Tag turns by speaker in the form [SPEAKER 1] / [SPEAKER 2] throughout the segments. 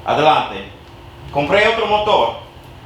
[SPEAKER 1] Adelante. Compré otro motor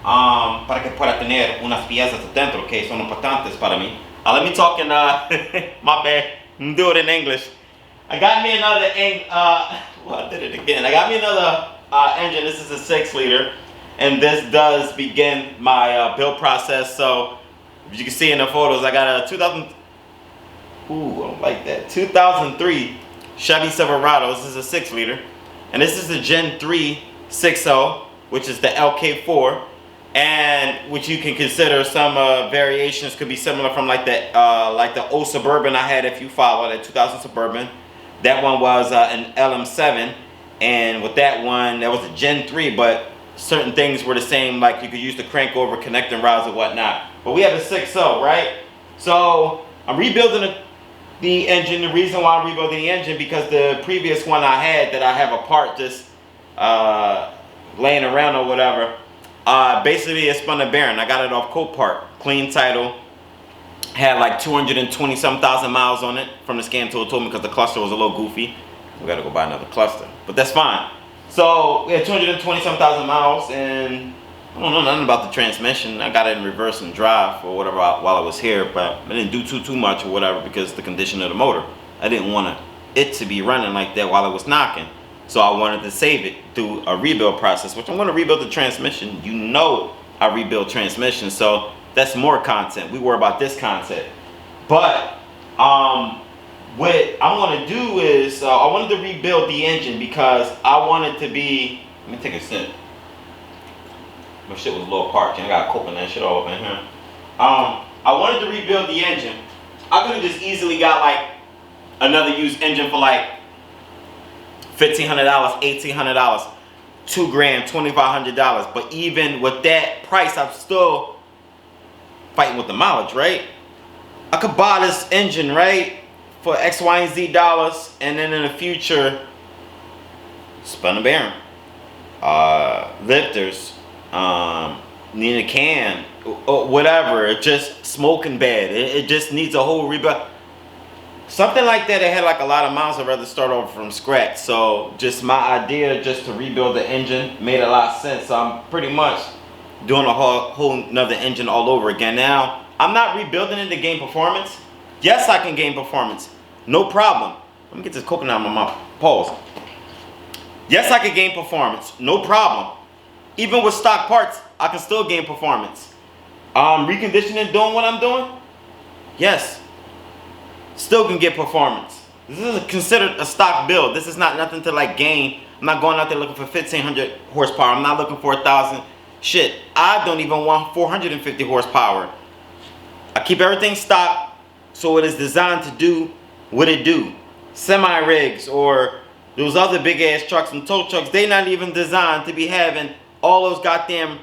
[SPEAKER 1] para que pueda tener unas piezas dentro que son importantes para mí. Let me talk in, my bad, do it in English. I got me another, well, I did it again. I got me another engine. This is a 6-liter, and this does begin my build process. So, as you can see in the photos, I got a 2003 Chevy Silverado. This is a 6-liter, and this is the Gen 3 6.0, which is the LQ4, and which you can consider some variations could be similar from like the old Suburban I had, if you follow that 2000 Suburban. That one was an LM7, and with that one, that was a Gen 3, but certain things were the same, like you could use the crank over connecting rods and whatnot. But we have a 6.0, right? So I'm rebuilding the engine. The reason why I'm rebuilding the engine, because the previous one I had that I have a part just laying around or whatever, basically it spun a bearing. I got it off Copart, clean title, had like 220 some thousand miles on it from the scan tool. Told me because the cluster was a little goofy. We gotta go buy another cluster, but that's fine. So we had 220 some thousand miles, and I don't know nothing about the transmission. I got it in reverse and drive or whatever while I was here, but I didn't do too much or whatever because the condition of the motor. I didn't want it to be running like that while it was knocking. So I wanted to save it through a rebuild process, which I'm going to rebuild the transmission. You know I rebuild transmissions, so that's more content. We worry about this content. But what I'm going to do is I wanted to rebuild the engine because I wanted to be, let me take a sip. My shit was a little parched and I got cooking that shit all up in here. I wanted to rebuild the engine. I could have just easily got like another used engine for like $1,500, $1,800, $2,000, $2,500. But even with that price, I'm still fighting with the mileage, right? I could buy this engine, right, for X, Y, and Z dollars, and then in the future, spun a bearing, lifters, need a can, or whatever. It just smoking bad. It just needs a whole rebuild. Something like that. It had like a lot of miles. I'd rather start over from scratch. So just my idea, just to rebuild the engine, made a lot of sense. So I'm pretty much doing a whole nother engine all over again. Now I'm not rebuilding it to gain performance. Yes, I can gain performance, no problem. Let me get this coconut out of my mouth. Pause. Yes, I can gain performance, no problem. Even with stock parts, I can still gain performance. Reconditioning, doing what I'm doing, yes, still can get performance. This is considered a stock build. This is not nothing to like gain. I'm not going out there looking for 1,500 horsepower. I'm not looking for 1,000. Shit, I don't even want 450 horsepower. I keep everything stock, so it is designed to do what it do. Semi-rigs or those other big ass trucks and tow trucks, they not even designed to be having all those goddamn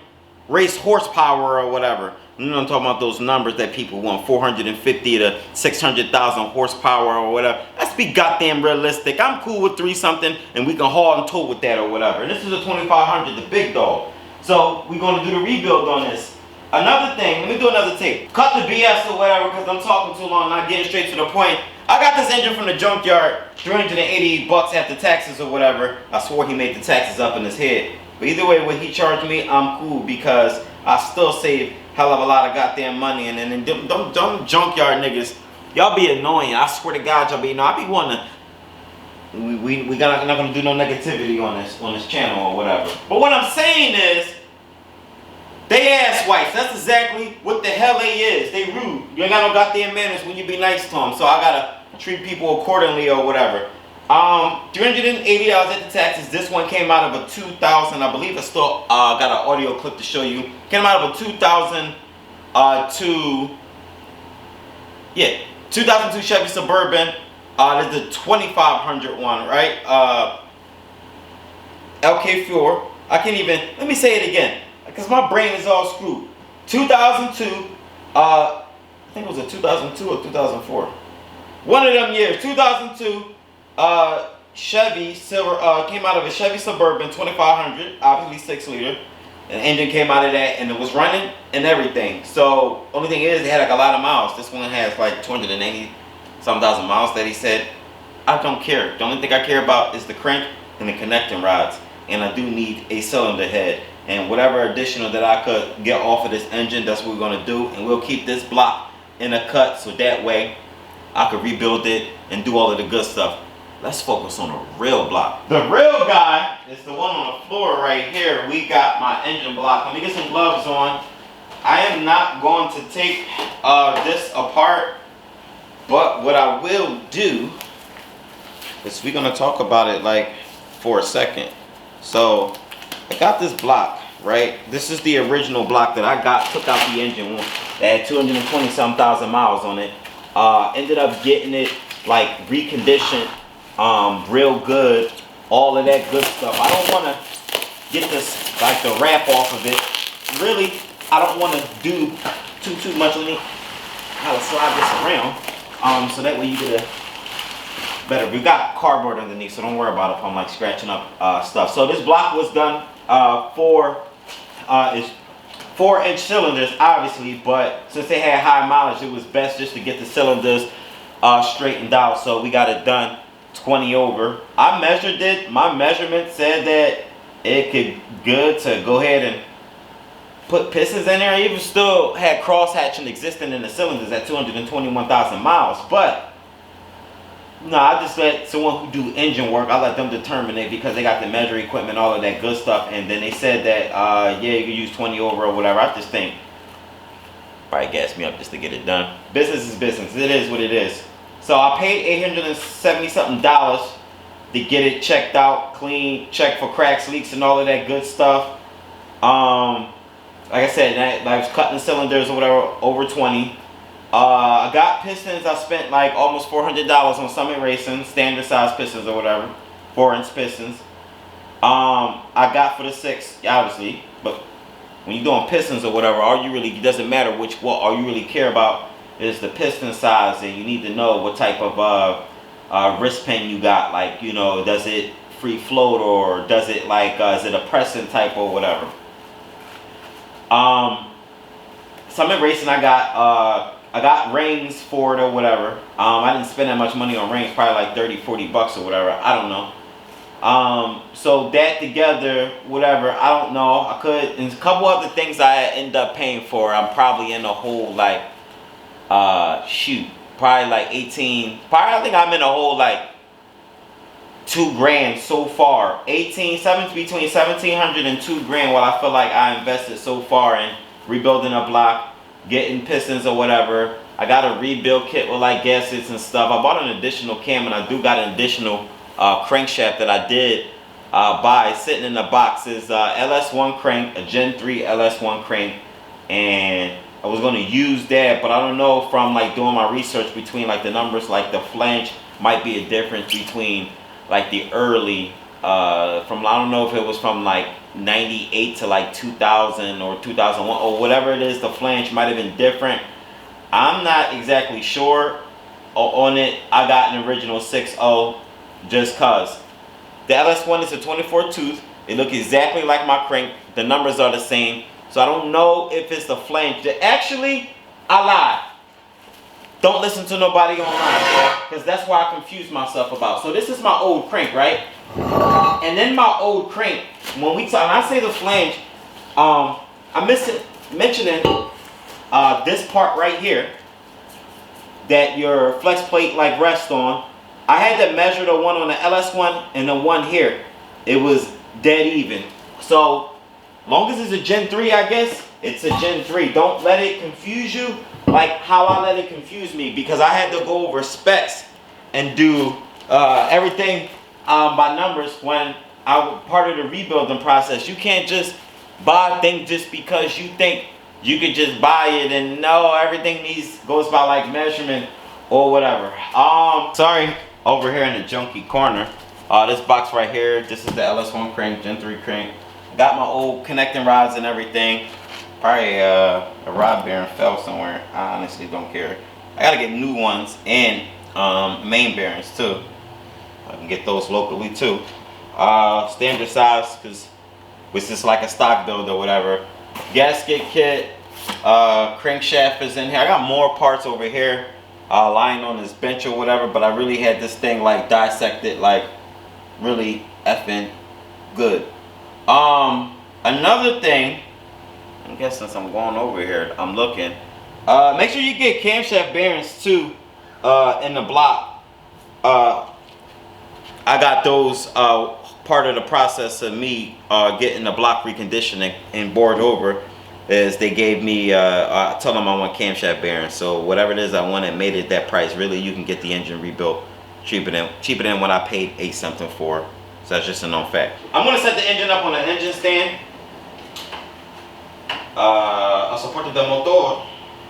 [SPEAKER 1] race horsepower or whatever. You know, I'm talking about those numbers that people want, 450 to 600,000 horsepower or whatever. Let's be goddamn realistic. I'm cool with 3 something and we can haul and tow with that or whatever. And this is a 2500, the big dog. So we're going to do the rebuild on this. Another thing, let me do another tape. Cut the BS or whatever because I'm talking too long, not getting straight to the point. I got this engine from the junkyard, $388 after taxes or whatever. I swore he made the taxes up in his head. But either way, what he charged me, I'm cool because I still save hell of a lot of goddamn money. And then them junkyard niggas, y'all be annoying. I swear to God, y'all be annoying. I be wanting to, we not gonna do no negativity on this channel or whatever. But what I'm saying is, they ass wipes. That's exactly what the hell they is. They rude. You ain't got no goddamn manners when you be nice to them. So I gotta treat people accordingly or whatever. $380 at the taxes. This one came out of a 2000. I believe I still got an audio clip to show you. Came out of a 2002 Chevy Suburban. There's the 2500 one, right? LQ4. I can't even. Let me say it again, because my brain is all screwed. 2002, I think it was a 2002 or 2004. One of them years, 2002, Chevy Silver, came out of a Chevy Suburban 2500, obviously 6-liter. An engine came out of that and it was running and everything. So, only thing is, it had like a lot of miles. This one has like 280 some thousand miles that he said. I don't care. The only thing I care about is the crank and the connecting rods. and I do need a cylinder head. And whatever additional that I could get off of this engine, that's what we're gonna do. And we'll keep this block in a cut so that way I could rebuild it and do all of the good stuff. Let's focus on the real block. The real guy is the one on the floor right here. We got my engine block. Let me get some gloves on. I am not going to take this apart, but what I will do is we're gonna talk about it like for a second. So I got this block, right? This is the original block that I got, took out the engine one that had 220-some thousand miles on it. Ended up getting it like reconditioned, real good, all of that good stuff. I don't want to get this, like the wrap off of it. Really, I don't want to do too much. Let me kind of slide this around, so that way you get a better. We got cardboard underneath, so don't worry about it if I'm like scratching up stuff. So this block was done is 4-inch cylinders, obviously, but since they had high mileage, it was best just to get the cylinders straightened out. So we got it done 20 over. I measured it. My measurement said that it could good to go ahead and put pistons in there. I even still had cross hatching existing in the cylinders at 221,000 miles, but no, I just let someone who do engine work, I let them determine it because they got the measure equipment, all of that good stuff. And then they said that, yeah, you can use 20 over or whatever. I just think, probably gas me up just to get it done. Business is business. It is what it is. So I paid $870-something to get it checked out, clean, checked for cracks, leaks, and all of that good stuff. Like I said, I was cutting cylinders or whatever, over 20. I got pistons. I spent like almost $400 on Summit Racing, standard size pistons or whatever, 4-inch pistons. I got for the 6, obviously, but when you're doing pistons or whatever, all you really, it doesn't matter all you really care about is the piston size, and you need to know what type of wrist pin you got. Like, you know, does it free float, or does it like, is it a pressing type or whatever. Summit Racing, I got rings for it or whatever. I didn't spend that much money on rings, probably like 30-40 bucks or whatever. I don't know. So that together, whatever, I don't know. I could, and a couple other things I end up paying for. I'm probably in a whole like, probably like 18. Probably I think I'm in a whole like $2,000 so far. Between $1,700 and $2,000. What I feel like I invested so far in rebuilding a block, getting pistons or whatever. I got a rebuild kit with like gaskets and stuff. I bought an additional cam, and I do got an additional crankshaft that I did buy sitting in the box. Is LS1 crank, a Gen 3 LS1 crank, and I was going to use that, but I don't know, from like doing my research between like the numbers, like the flange might be a difference between like the early from, I don't know if it was from like 98 to like 2000 or 2001 or whatever it is, the flange might have been different. I'm not exactly sure on it. I got an original 6.0 just cause. The LS1 is a 24 tooth. It looks exactly like my crank. The numbers are the same. So I don't know if it's the flange. Actually, I lied. Don't listen to nobody online, because that's why I confused myself about. So this is my old crank, right? And then my old crank, when I say the flange, I'm mentioning this part right here that your flex plate like rests on. I had to measure the one on the LS1 and the one here. It was dead even. So long as it's a Gen 3, I guess it's a Gen 3. Don't let it confuse you like how I let it confuse me, because I had to go over specs and do everything by numbers when I was part of the rebuilding process. You can't just buy things just because you think you could just buy it, and no, everything goes by like measurement or whatever. Sorry, over here in the junky corner. This box right here, this is the LS1 crank, Gen 3 crank. Got my old connecting rods and everything. Probably a rod bearing fell somewhere. I honestly don't care. I gotta get new ones, and main bearings too. I can get those locally too. Standard size, because it's just like a stock build or whatever. Gasket kit, crankshaft is in here. I got more parts over here lying on this bench or whatever, but I really had this thing like dissected like really effing good. Another thing, I guess since I'm going over here, I'm looking. Make sure you get camshaft bearings too, in the block. I got those part of the process of me getting the block reconditioning and bored over is they gave me, I told them I want camshaft bearings. So whatever it is I wanted made it that price. Really, you can get the engine rebuilt cheaper than what I paid $8 something for. So that's just a known fact. I'm gonna set the engine up on the engine stand. A soporte del motor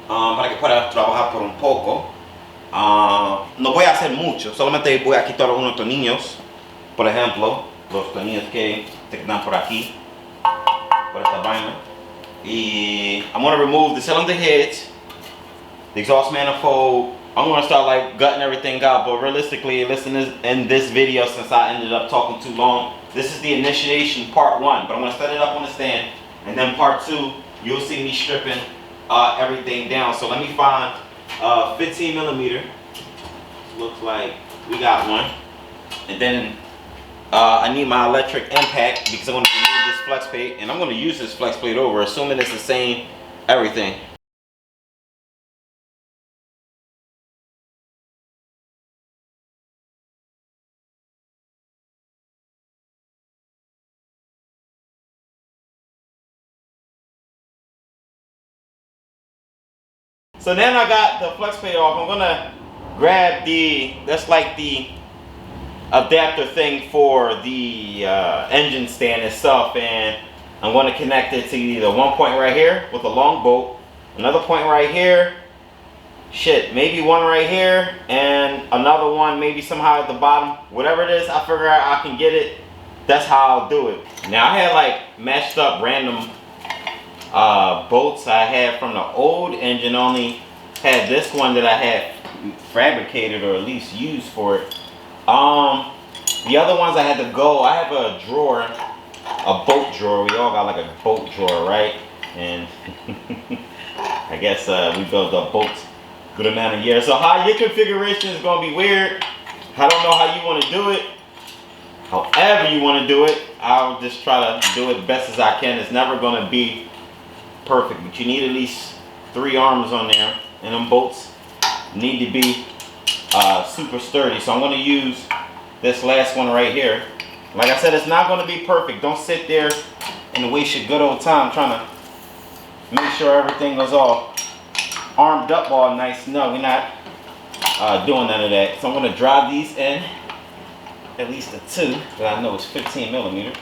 [SPEAKER 1] para que pueda trabajar por un poco. No voy a hacer mucho, solamente voy a quitar unos tornillos. Por ejemplo, los tornillos que te quedan por aquí, por esta vaina. Y I'm gonna remove the cylinder heads, the exhaust manifold. I'm gonna start like gutting everything out, but realistically, listen in this video, since I ended up talking too long, this is the initiation part 1, but I'm gonna set it up on the stand, and then part 2, you'll see me stripping everything down. So let me find 15 millimeter. Looks like we got one, and then I need my electric impact because I'm going to remove this flex plate, and I'm going to use this flex plate over, assuming it's the same everything. So then I got the flex plate off. I'm going to grab that's like the adapter thing for the engine stand itself, and I'm going to connect it to either one point right here with a long bolt, another point right here, maybe one right here, and another one maybe somehow at the bottom. Whatever it is, I figure out I can get it. That's how I'll do it. Now I had like matched up random bolts I had from the old engine. Only had this one that I had fabricated or at least used for it. The other ones I had to go. I have a drawer, a bolt drawer. We all got like a boat drawer, right? And I guess we built up boats a good amount of years. So how your configuration is going to be weird. I don't know how you want to do it. However you want to do it, I'll just try to do it best as I can. It's never going to be perfect, but you need at least 3 arms on there, and them bolts need to be super sturdy. So I'm going to use this last one right here. Like I said, it's not going to be perfect. Don't sit there and waste your good old time trying to make sure everything goes all armed up all nice. No, we're not doing none of that. So I'm going to drive these in, at least the 2 that I know is 15 millimeter.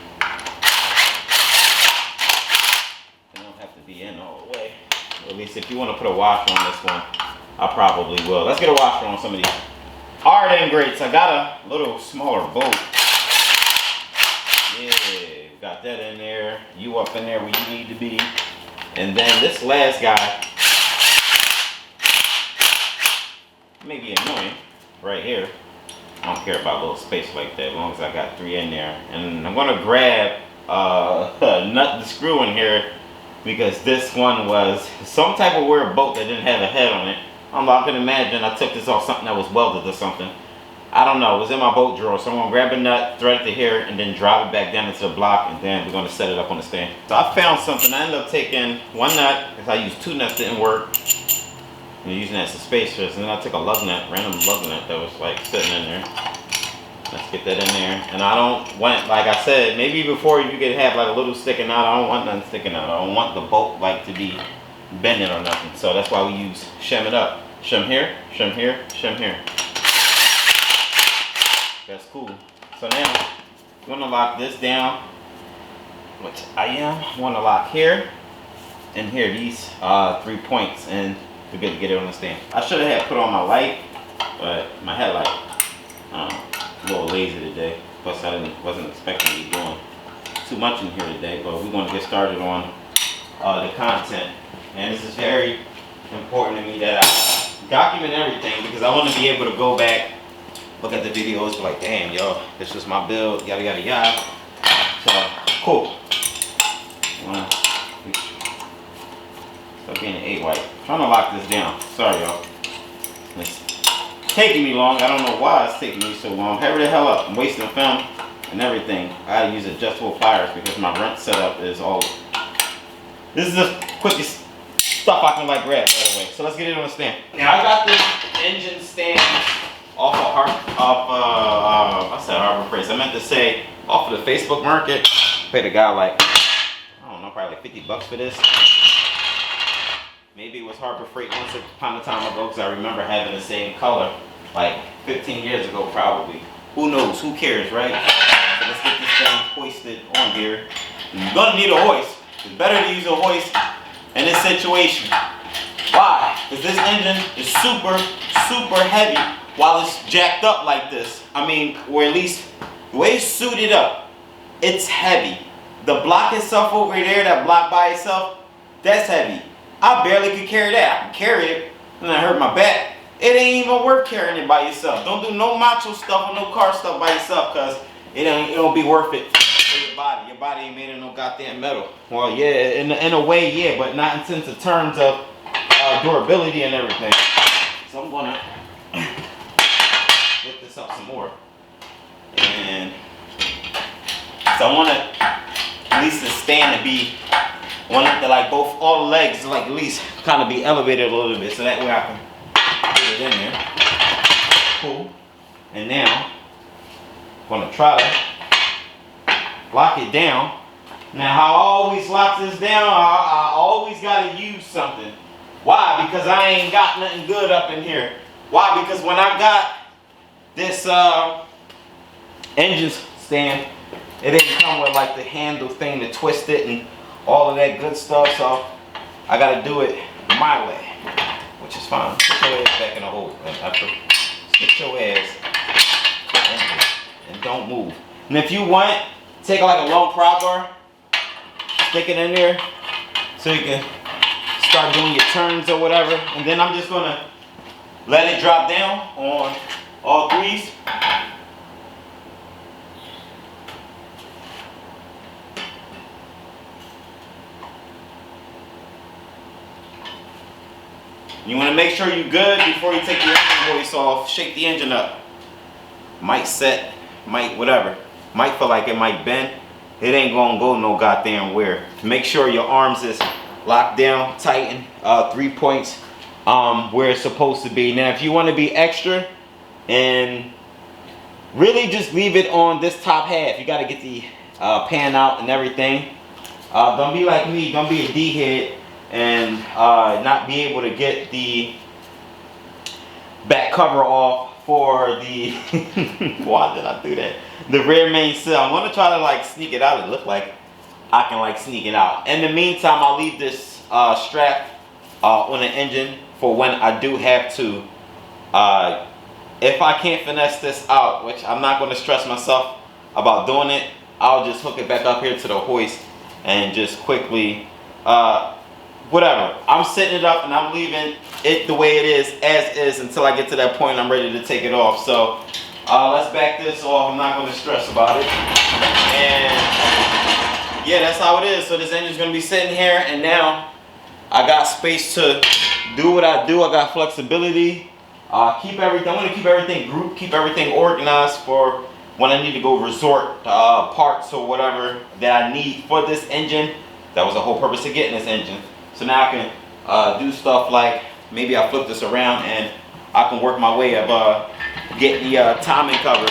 [SPEAKER 1] They don't have to be in all the way. Or at least if you want to put a washer on this one, I probably will. Let's get a washer on some of these. Alright then, great. So I got a little smaller bolt. Yeah, got that in there. You up in there where you need to be. And then this last guy may be annoying right here. I don't care about a little space like that as long as I got 3 in there. And I'm going to grab a nut to screw in here because this one was some type of weird bolt that didn't have a head on it. I can imagine I took this off something that was welded or something. I don't know. It was in my bolt drawer. So I'm going to grab a nut, thread it to here, and then drive it back down into the block, and then we're going to set it up on the stand. So I found something. I ended up taking 1 nut because I used 2 nuts, didn't work. And using that as a spacer. And then I took a lug nut, random lug nut that was like sitting in there. Let's get that in there. And I don't want, like I said, maybe before you could have like a little sticking out. I don't want nothing sticking out. I don't want the bolt like to be bending or nothing. So that's why we use shim it up. Shim here, shim here, shim here. That's cool. So now I'm gonna lock this down, which I am. I want to lock here and here, these 3 points, and we're good to get it on the stand. I should have had put on my light, but my headlight, a little lazy today. Plus I wasn't expecting to be doing too much in here today, but we're going to get started on the content. And this is very important to me that I document everything because I want to be able to go back, look at the videos, be like, damn, yo, this was my build, yada, yada, yada. So, cool. Stop being an 8 white. Trying to lock this down. Sorry, y'all. It's taking me long. I don't know why it's taking me so long. Hurry the hell up. I'm wasting film. and everything. I gotta use adjustable pliers because my wrench setup is all. This is the quickest stuff I can like grab right away. So let's get it on the stand. Now I got this engine stand off of I said Harbor Freight. I meant to say off of the Facebook Market. Paid a guy like, I don't know, probably like 50 bucks for this. Maybe it was Harbor Freight once upon a time ago because I remember having the same color like 15 years ago probably. Who knows? Who cares, right? So let's get this thing hoisted on here. You're gonna need a hoist. It's better to use a hoist in this situation. Why? Because this engine is super, super heavy while it's jacked up like this. I mean, or at least the way it's suited up, it's heavy. The block itself over there, that block by itself, that's heavy. I barely could carry that. I can carry it, and I hurt my back. It ain't even worth carrying it by yourself. Don't do no macho stuff or no car stuff by yourself, cause it don't be worth it for your body. Your body ain't made of no goddamn metal. Well, yeah, in a way, yeah, but not in sense of terms of durability and everything. So I'm gonna lift this up some more, and so I want to at least the stand to be one of the like both all the legs like at least kind of be elevated a little bit, so that way I can put it in there. Cool. And now I'm gonna try to lock it down. Now how I always lock this down, I always gotta use something. Why? Because I ain't got nothing good up in here. Why? Because when I got this engine stand, it didn't come with like the handle thing to twist it and all of that good stuff, so I gotta do it my way, which is fine. Put your ass back in the hole. Stick your ass and don't move. And if you want, take like a long pry bar, stick it in there so you can start doing your turns or whatever, and then I'm just gonna let it drop down on all threes. You want to make sure you're good before you take your engine hoist off. Shake the engine up. Might set, might whatever. Might feel like it might bend. It ain't gonna go no goddamn where. Make sure your arms is locked down, tighten, 3 points where it's supposed to be. Now if you want to be extra and really just leave it on this top half. You got to get the pan out and everything. Don't be like me. Don't be a D-head and not be able to get the back cover off for the why did I do that? The rear main seal. I'm gonna try to like sneak it out. It look like I can like sneak it out. In the meantime, I'll leave this strap on the engine for when I do have to. If I can't finesse this out, which I'm not gonna stress myself about doing it, I'll just hook it back up here to the hoist and just quickly whatever. I'm setting it up and I'm leaving it the way it is, as is, until I get to that point I'm ready to take it off. So let's back this off. I'm not going to stress about it. And yeah, that's how it is. So this engine's going to be sitting here, and now I got space to do what I do. I got flexibility. Keep everything. I want to keep everything grouped, keep everything organized for when I need to go resort parts or whatever that I need for this engine. That was the whole purpose of getting this engine. So now I can do stuff like maybe I flip this around and I can work my way of getting the timing cover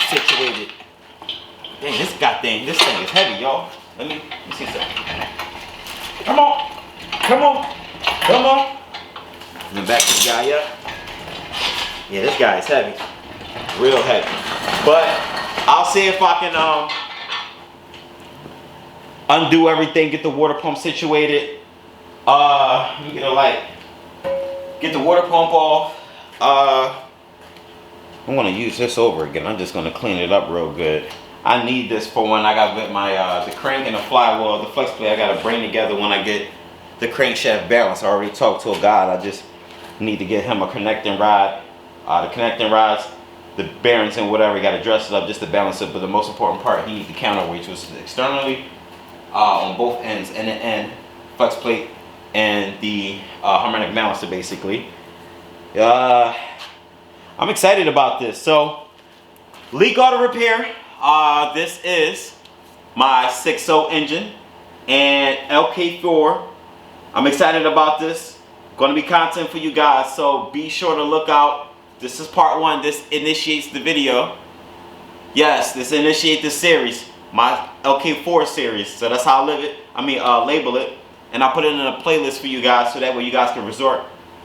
[SPEAKER 1] situated. Dang, this thing is heavy, y'all. Let me see something. Come on, come on, come on. And then back this guy up. Yeah, this guy is heavy, real heavy. But I'll see if I can undo everything, get the water pump situated. Let me get a light. Get the water pump off. I'm gonna use this over again. I'm just gonna clean it up real good. I need this for when I gotta get my the crank and the flywheel, the flex plate. I gotta bring together when I get the crankshaft balance. I already talked to a guy. I just need to get him a connecting rod. The connecting rods, the bearings and whatever, you gotta dress it up just to balance it. But the most important part, he needs the counterweight, which is externally on both ends, end to end, flex plate and the harmonic balancer basically. I'm excited about this. So Leekautorepair. This is my 6.0 engine and LQ4. I'm excited about this. Going to be content for you guys, so be sure to look out. This is part 1. This initiates the video. Yes, this initiates the series, my LQ4 series. So that's how I label it, and I put it in a playlist for you guys, so that way you guys can resort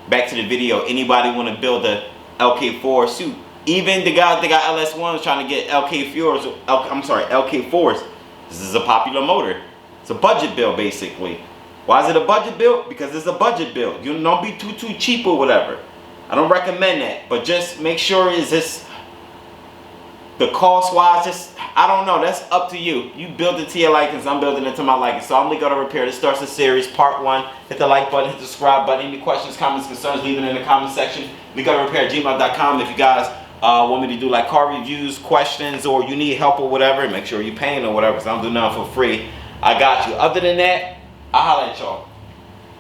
[SPEAKER 1] back to the video. Anybody want to build a LQ4 suit? Even the guys that got LS1s trying to get LQ4s. This is a popular motor. It's a budget build, basically. Why is it a budget build? Because it's a budget build. You don't be too cheap or whatever. I don't recommend that, but just make sure is this the cost wise. Just I don't know. That's up to you. You build it to your likings. I'm building it to my liking. So I'm Leekautorepair. This starts the series, part 1. Hit the like button, hit the subscribe button. Any questions, comments, concerns, leave it in the comment section. Leekautorepair@gmail.com. If you guys want me to do like car reviews, questions, or you need help or whatever, make sure you're paying or whatever, because I don't do nothing for free. I got you. Other than that, I'll holler at y'all.